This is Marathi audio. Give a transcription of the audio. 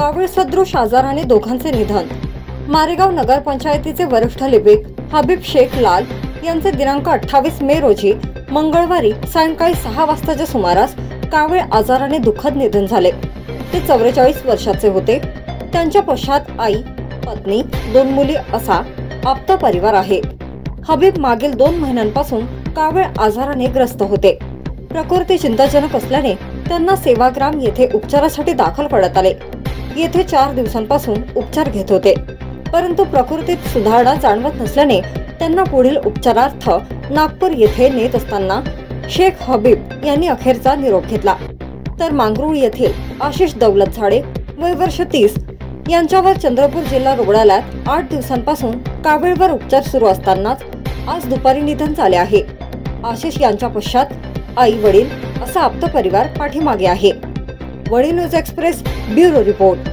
कावीळ सदृश आजाराने दोघांचे निधन। मारेगाव नगरपंचायतीचे वरिष्ठ लिपिक हबीब शेख लाल यांचे दिनांक 28 मे रोजी मंगळवारी सायंकाळी 6 वाजताच्या सुमारास कावीळ आजाराने दुःखद निधन झाले। ते 44 वर्षाचे होते। त्यांच्या पश्चात आई, पत्नी, 2 मुली असा आप्त परिवार आहे। हबीब मागील 2 महिन्यांपासून कावीळ आजाराने ग्रस्त होते। प्रकृती चिंताजनक असल्याने त्यांना सेवाग्राम येथे उपचारासाठी दाखल करण्यात आले। येथे 4 दिवसांपासून उपचार घेत होते, परंतु प्रकृतीत सुधारणा जाणवत नसल्याने त्यांना पुढील उपचारार्थ नागपूर येथे नेत असताना शेख हबीब यांनी अखेरचा निरोप घेतला। तर मांगरूळ येथील आशिष दौलत झाडे वय वर्ष 30 यांच्यावर चंद्रपूर जिल्हा रुग्णालयात 8 दिवसांपासून कावीळवर उपचार सुरू असतानाच आज दुपारी निधन झाले आहे। आशिष यांच्या पश्चात आई, वडील असा आप्त परिवार पाठीमागे आहे। वडील न्यूज एक्सप्रेस ब्युरो रिपोर्ट।